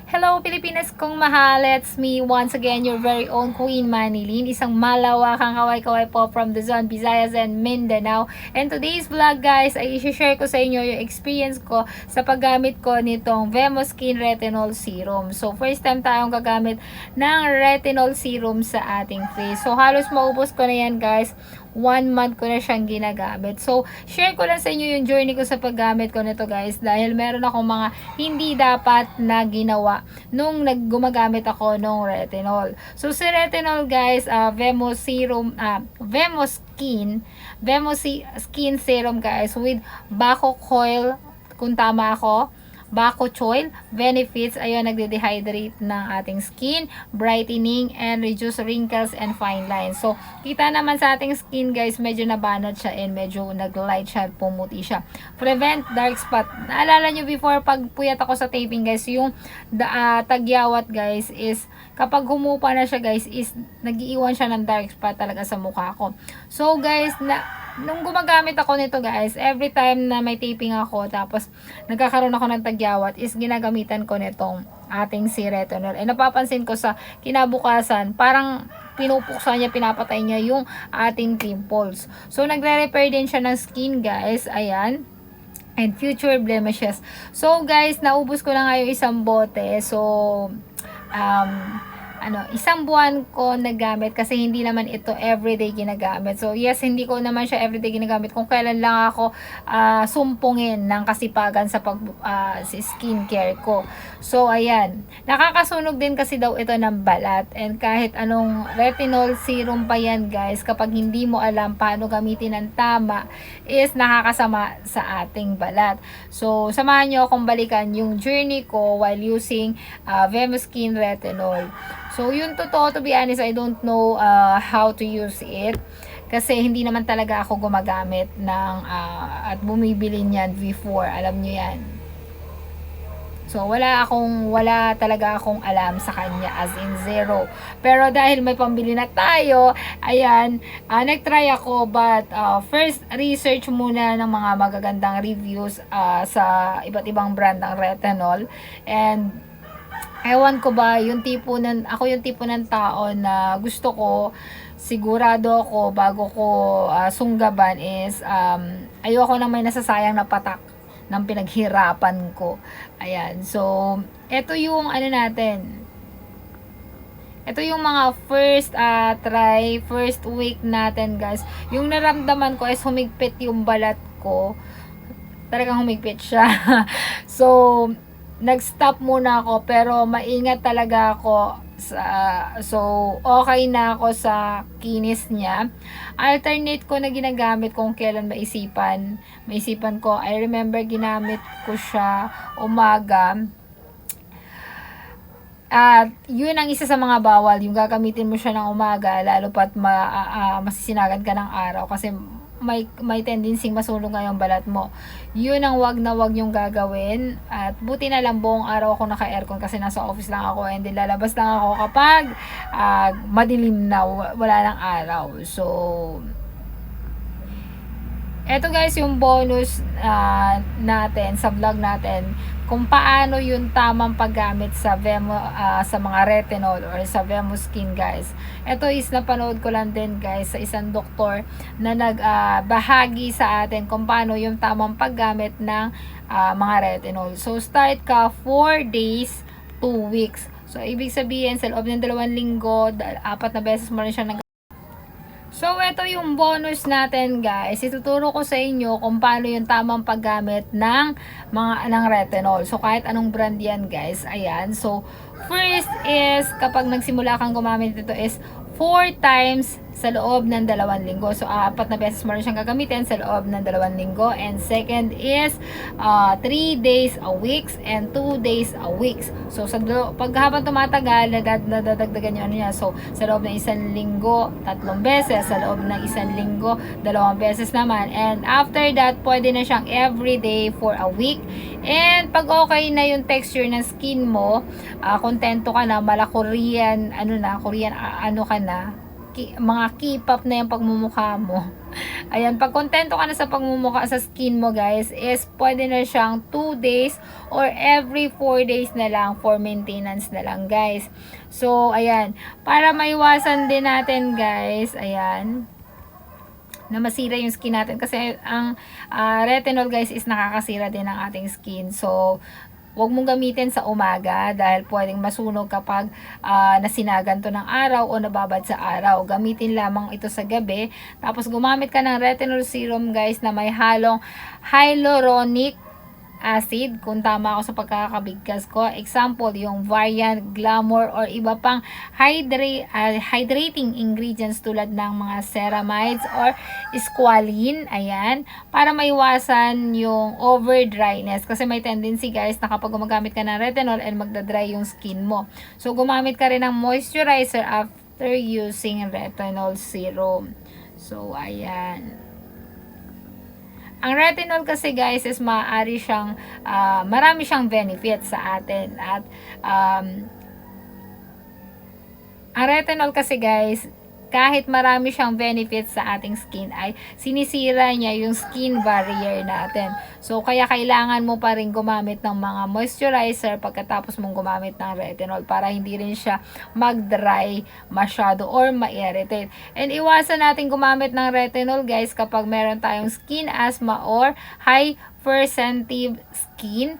Hello Pilipinas kong mahal, it's me once again, your very own Queen Manilyn, isang malawakang kaway-kaway po from the Luzon, Visayas and Mindanao. And today's vlog guys ay i-share ko sa inyo yung experience ko sa paggamit ko nitong Vemo Skin Retinol Serum. So first time tayong gagamit ng retinol serum sa ating face. So halos maubos ko na yan guys. 1 month ko na siyang ginagamit. So, share ko lang sa inyo yung journey ko sa paggamit ko nito guys dahil meron akong mga hindi dapat na ginawa nung gumagamit ako ng retinol. So, si retinol guys, Vemo Serum, Vemo Skin Serum guys with Bakuchiol, kung tama ako, Bakuchiol benefits, ayun, nagde-dehydrate ng ating skin, brightening and reduce wrinkles and fine lines. So, kita naman sa ating skin guys, medyo nabanat siya and medyo nag-light siya, pumuti siya. Prevent dark spot. Naalala nyo before pag puyat ako sa taping guys, yung tagyawat guys is kapag humupa na siya guys is nag-iiwan siya ng dark spot talaga sa mukha ko. So guys, nung gumagamit ako nito guys, every time na may taping ako tapos nagkakaroon ako ng tagyawat is ginagamitan ko nitong ating si retinol. Eh napapansin ko sa kinabukasan, parang pinupuksan niya, pinapatay niya yung ating pimples. So nagre-repair din siya ng skin guys, ayan, and future blemishes. So guys, naubos ko na nga yung isang bote. So isang buwan ko nagamit kasi hindi naman ito everyday ginagamit. So yes, hindi ko naman siya everyday ginagamit kung kailan lang ako sumpungin ng kasipagan sa skincare ko. So ayan, nakakasunog din kasi daw ito ng balat, and kahit anong retinol serum pa yan guys, kapag hindi mo alam paano gamitin ng tama is nakakasama sa ating balat. So samahan nyo akong balikan yung journey ko while using Vemo Skin Retinol. So, yun totoo, to be honest, I don't know how to use it. Kasi hindi naman talaga ako gumagamit ng, at bumibili niyan before. Alam nyo yan. So, wala talaga akong alam sa kanya, as in zero. Pero dahil may pambili na tayo, ayan, nag-try ako. But, first, research muna ng mga magagandang reviews sa iba't ibang brand ng retinol. And, ewan ko ba, ako yung tipo ng tao na gusto ko, sigurado ako bago ko sunggaban is, ayoko na may nasasayang na patak ng pinaghirapan ko. Ayan, so, ito yung natin. Ito yung mga first week natin guys. Yung naramdaman ko is humigpit yung balat ko. Talagang humigpit siya. So, nag-stop muna ako pero maingat talaga ako so okay na ako sa kinis niya. Alternate ko na ginagamit kung kailan maisipan ko. I remember ginamit ko siya umaga. At yun ang isa sa mga bawal, yung gagamitin mo siya ng umaga lalo pat masisinagan ka ng araw kasi may tendency masunog nga yung balat mo. Yun ang wag na wag yung gagawin. At buti na lang buong araw ako naka-aircon kasi nasa office lang ako, and then lalabas lang ako kapag madilim na, wala ng araw. So, eto guys yung bonus natin sa vlog natin kung paano yung tamang paggamit sa Vemo, sa mga retinol or sa Vemo Skin guys. Ito is napanood ko lang din guys sa isang doktor na nagbahagi sa atin kung paano yung tamang paggamit ng mga retinol. So start ka 4 days, 2 weeks. So ibig sabihin sa loob ng 2 linggo, 4 na beses mo rin siya So, ito yung bonus natin guys. Ituturo ko sa inyo kung paano yung tamang paggamit ng retinol. So, kahit anong brand yan guys. Ayan. So, first is, kapag nagsimula kang gumamit nito is 4 times sa loob ng 2 linggo. So, 4 na beses mo rin siyang gagamitin sa loob ng 2 linggo. And second is 3 days a week and 2 days a week. So, pag habang tumatagal, nadadagdagan yung niya. So, sa loob ng 1 linggo, 3 beses. Sa loob ng 1 linggo, 2 beses naman. And after that, pwede na siyang everyday for a week. And pag okay na yung texture ng skin mo, kontento ka na, mala Korean, Korean, ka na, mga keep-up na yung pagmumukha mo. Ayan, pag kontento ka na sa pagmumukha sa skin mo guys, is pwede na siyang 2 days or every 4 days na lang for maintenance na lang guys. So, ayan, para maiwasan din natin guys, ayan, na masira yung skin natin kasi ang retinol guys is nakakasira din ng ating skin. So, huwag mong gamitin sa umaga dahil pwedeng masunog kapag nasinagan to ng araw o nababad sa araw. Gamitin lamang ito sa gabi. Tapos gumamit ka ng retinol serum guys na may halong hyaluronic acid, kung tama ako sa pagkakabigkas ko. Example, yung Variant, Glamour, or iba pang hydrating ingredients tulad ng mga ceramides or squalene. Ayan, para maiwasan yung over dryness. Kasi may tendency guys na kapag gumagamit ka ng retinol and magdadry yung skin mo. So, gumamit ka rin ng moisturizer after using retinol serum. So, ayan. Ang retinol kasi guys is maaari siyang, marami siyang benefits sa atin. At ang retinol kasi guys, kahit marami siyang benefits sa ating skin, ay sinisira niya yung skin barrier natin. So, kaya kailangan mo pa rin gumamit ng mga moisturizer pagkatapos mong gumamit ng retinol para hindi rin siya mag-dry masyado or ma-irritate. And iwasan natin gumamit ng retinol guys kapag meron tayong skin asthma or hypersensitive skin,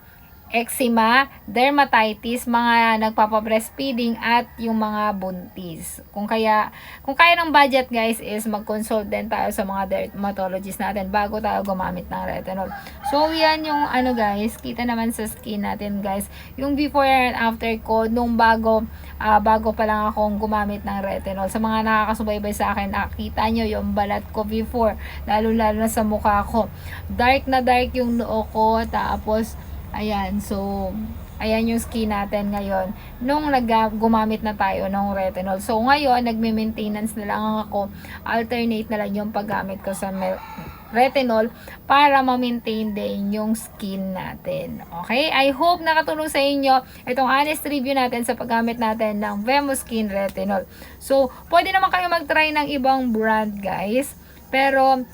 eczema, dermatitis, mga nagpapa-breastfeeding at yung mga buntis. Kung kaya ng budget guys is mag-consult din tayo sa mga dermatologist natin bago tayo gumamit ng retinol. So yan yung ano guys, kita naman sa skin natin guys, yung before and after ko nung bago pa lang akong gumamit ng retinol. Sa mga nakakasubaybay sa akin, nakita nyo yung balat ko before, lalo na sa mukha ko. Dark na dark yung noo ko, tapos ayan, so ayan yung skin natin ngayon nung gumamit na tayo ng retinol. So ngayon, nagme-maintenance na lang ako, alternate na lang yung paggamit ko sa retinol para ma-maintain din yung skin natin. Okay? I hope nakatulong sa inyo itong honest review natin sa paggamit natin ng VemoSkin Retinol. So, pwede naman kayo mag-try ng ibang brand guys, pero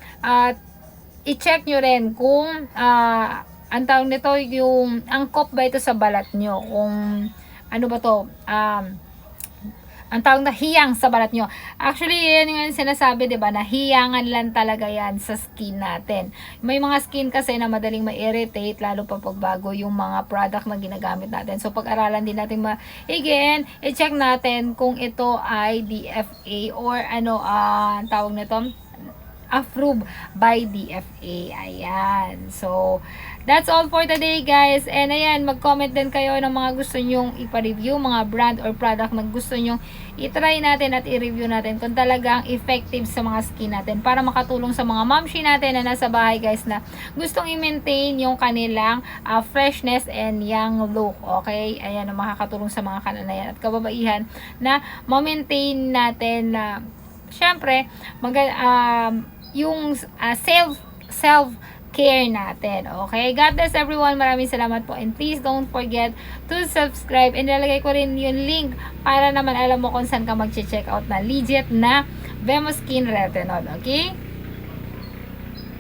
i-check nyo rin kung ang tawag nito, yung angkop ba ito sa balat nyo, kung ano ba to, ang tawag na hiyang sa balat nyo. Actually, yan yung sinasabi, diba, na hiyangan lang talaga yan sa skin natin. May mga skin kasi na madaling ma-irritate, lalo pa pagbago yung mga product na ginagamit natin. So, pag-aralan din natin again, i-check natin kung ito ay DFA or ano, ang tawag nito, approved by DFA. Ayan. So, that's all for today guys. And ayan, mag-comment din kayo ng mga gusto nyong ipa-review, mga brand or product na gusto nyong i-try natin at i-review natin kung talagang effective sa mga skin natin para makatulong sa mga mamshi natin na nasa bahay guys na gustong i-maintain yung kanilang freshness and young look. Okay? Ayan, makakatulong sa mga kananayan at kababaihan na ma-maintain natin na syempre, yung self-care natin. Okay? God bless everyone. Maraming salamat po. And please don't forget to subscribe. And nilalagay ko rin yung link para naman alam mo kung saan ka mag-check out na legit na VemoSkin Retinol. Okay?